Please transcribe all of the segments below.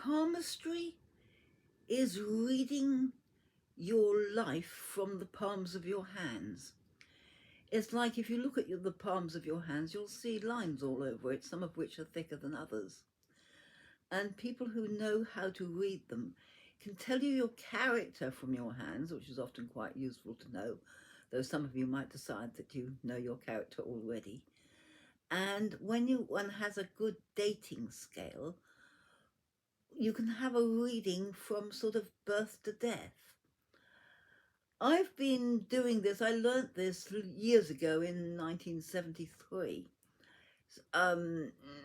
Palmistry is reading your life from the palms of your hands. It's like if you look at the palms of your hands, you'll see lines all over it, some of which are thicker than others. And people who know how to read them can tell you your character from your hands, which is often quite useful to know, though some of you might decide that you know your character already. And when one has a good dating scale, you can have a reading from sort of birth to death. I've been doing this, I learnt this years ago in 1973,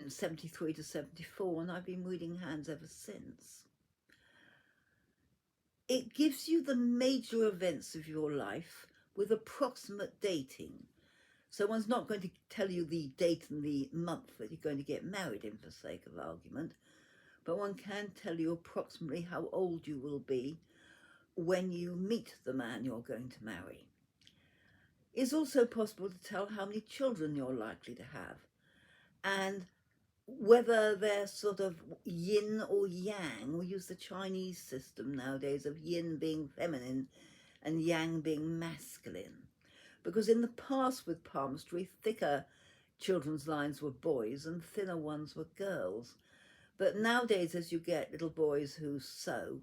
73 to 74, and I've been reading hands ever since. It gives you the major events of your life with approximate dating. So one's not going to tell you the date and the month that you're going to get married in, for sake of argument, but one can tell you approximately how old you will be when you meet the man you're going to marry. It's also possible to tell how many children you're likely to have and whether they're sort of yin or yang. We use the Chinese system nowadays of yin being feminine and yang being masculine. Because in the past with palmistry, thicker children's lines were boys and thinner ones were girls. But nowadays, as you get little boys who sew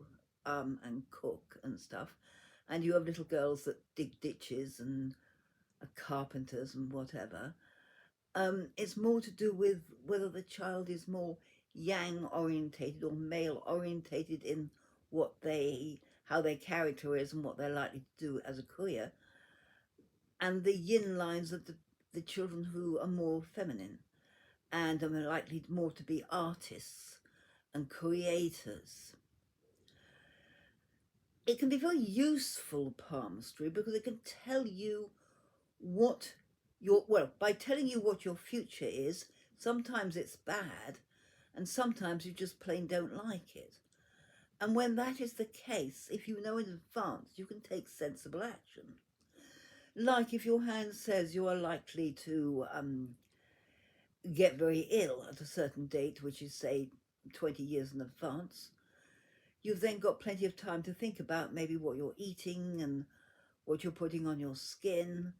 and cook and stuff, and you have little girls that dig ditches and are carpenters and whatever, it's more to do with whether the child is more yang orientated or male orientated in how their character is and what they're likely to do as a career, and the yin lines are the children who are more feminine and are likely more to be artists and creators. It can be very useful, palmistry, because it can tell you what by telling you what your future is, sometimes it's bad and sometimes you just plain don't like it. And when that is the case, if you know in advance, you can take sensible action. Like if your hand says you are likely to get very ill at a certain date, which is, say, 20 years in advance, you've then got plenty of time to think about maybe what you're eating and what you're putting on your skin.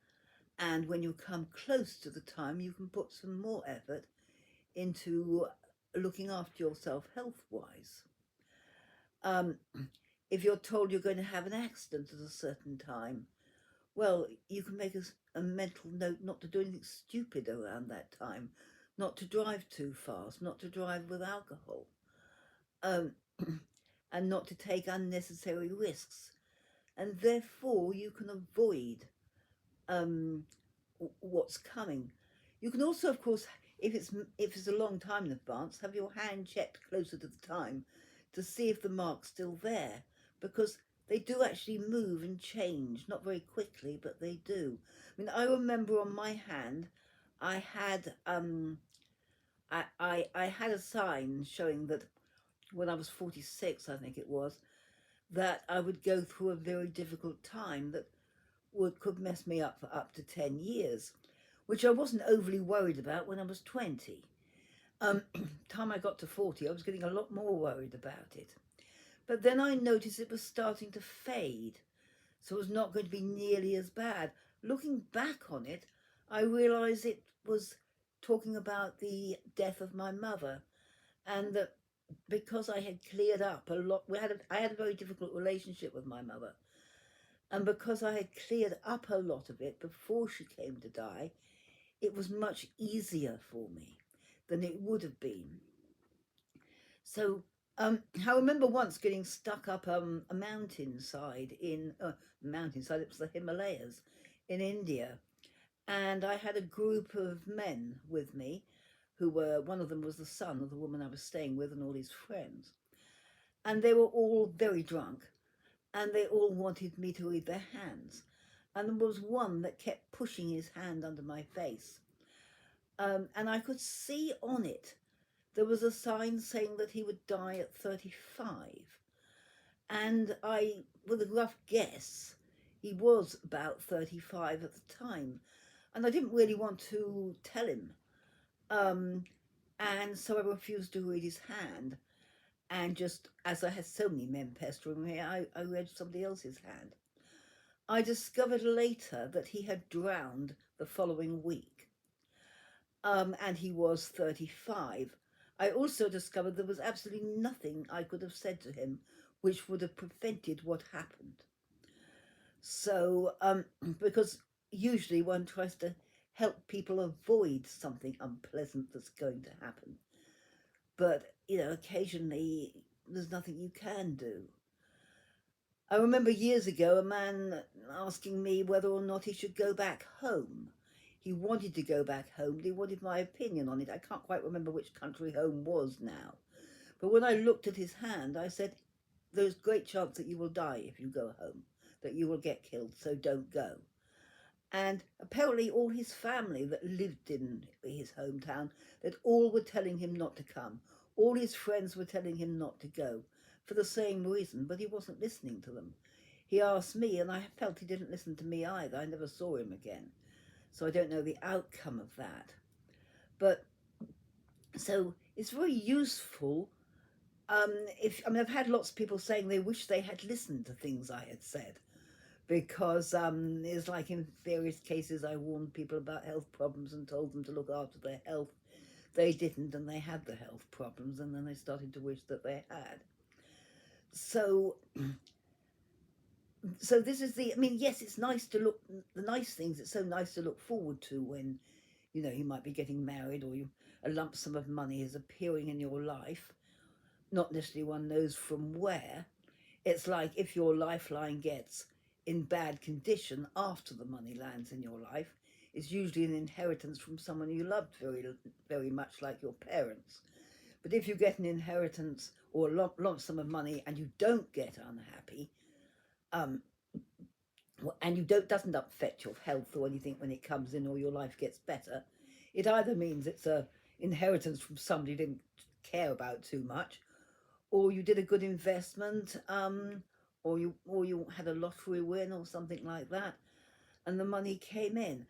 And when you come close to the time, you can put some more effort into looking after yourself health-wise. If you're told you're going to have an accident at a certain time, well, you can make a mental note not to do anything stupid around that time, not to drive too fast, not to drive with alcohol, and not to take unnecessary risks. And therefore, you can avoid what's coming. You can also, of course, if it's a long time in advance, have your hand checked closer to the time to see if the mark's still there, because they do actually move and change, not very quickly, but they do. I mean, I remember on my hand, I had I had a sign showing that when I was 46, I think it was, that I would go through a very difficult time that could mess me up for up to 10 years, which I wasn't overly worried about when I was 20. Time I got to 40, I was getting a lot more worried about it. But then I noticed it was starting to fade, so it was not going to be nearly as bad. Looking back on it, I realised it was talking about the death of my mother, and that because I had cleared up a lot, I had a very difficult relationship with my mother, and because I had cleared up a lot of it before she came to die, it was much easier for me than it would have been. So I remember once getting stuck up a mountainside it was the Himalayas in India, and I had a group of men with me one of them was the son of the woman I was staying with and all his friends, and they were all very drunk, and they all wanted me to read their hands, and there was one that kept pushing his hand under my face, and I could see on it there was a sign saying that he would die at 35. And with a rough guess, he was about 35 at the time. And I didn't really want to tell him. And so I refused to read his hand. And just as I had so many men pestering me, I read somebody else's hand. I discovered later that he had drowned the following week, and he was 35. I also discovered there was absolutely nothing I could have said to him which would have prevented what happened. So, because usually one tries to help people avoid something unpleasant that's going to happen. But, occasionally there's nothing you can do. I remember years ago a man asking me whether or not he should go back home. He wanted to go back home, but he wanted my opinion on it. I can't quite remember which country home was now. But when I looked at his hand, I said, there's great chance that you will die if you go home, that you will get killed, so don't go. And apparently all his family that lived in his hometown, that all were telling him not to come. All his friends were telling him not to go for the same reason, but he wasn't listening to them. He asked me, and I felt he didn't listen to me either. I never saw him again. So I don't know the outcome of that. But so it's very useful. I've had lots of people saying they wish they had listened to things I had said, because it's like in various cases I warned people about health problems and told them to look after their health. They didn't, and they had the health problems, and then they started to wish that they had. So this is yes, it's nice to look, the nice things, it's so nice to look forward to when, you might be getting married, or a lump sum of money is appearing in your life. Not necessarily one knows from where. It's like if your lifeline gets in bad condition after the money lands in your life, it's usually an inheritance from someone you loved very, very much, like your parents. But if you get an inheritance or a lump sum of money and you don't get unhappy, and doesn't affect your health or anything when it comes in, or your life gets better, it either means it's a inheritance from somebody you didn't care about too much, or you did a good investment, or you had a lottery win or something like that, and the money came in.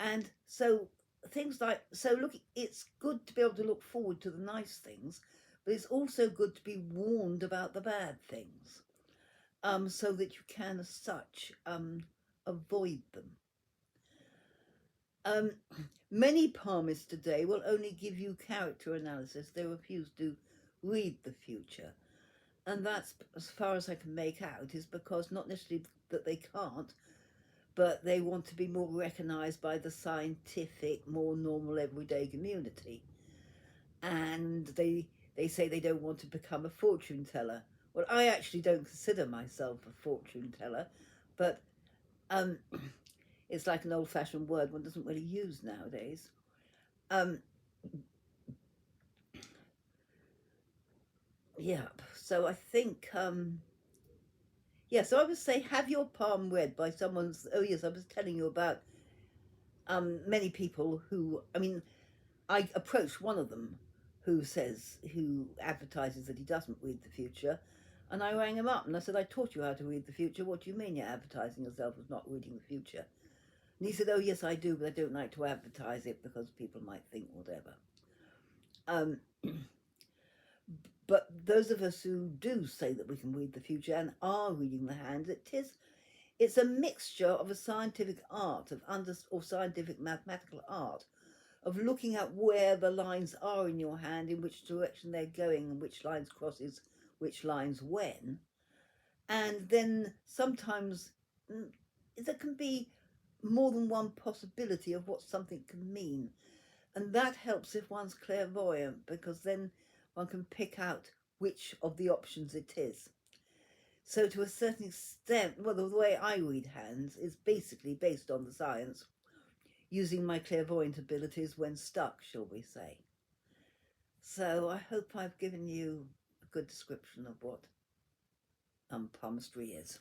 And so look, it's good to be able to look forward to the nice things, but it's also good to be warned about the bad things, so that you can, as such, avoid them. Many palmists today will only give you character analysis. They refuse to read the future. And that's, as far as I can make out, is because not necessarily that they can't, but they want to be more recognised by the scientific, more normal, everyday community. And they say they don't want to become a fortune teller. Well, I actually don't consider myself a fortune teller, but it's like an old-fashioned word one doesn't really use nowadays. Yeah, so I think, so I would say have your palm read by someone's, oh yes, I was telling you about many people who, I approached one of them who advertises that he doesn't read the future, and I rang him up and I said, I taught you how to read the future. What do you mean you're advertising yourself as not reading the future? And he said, oh yes, I do, but I don't like to advertise it because people might think whatever. But those of us who do say that we can read the future and are reading the hand, it's a mixture of a scientific art or scientific mathematical art of looking at where the lines are in your hand, in which direction they're going, and which lines crosses which lines when. And then sometimes there can be more than one possibility of what something can mean. And that helps if one's clairvoyant, because then one can pick out which of the options it is. So to a certain extent, well, the way I read hands is basically based on the science, using my clairvoyant abilities when stuck, shall we say. So I hope I've given you a good description of what palmistry is.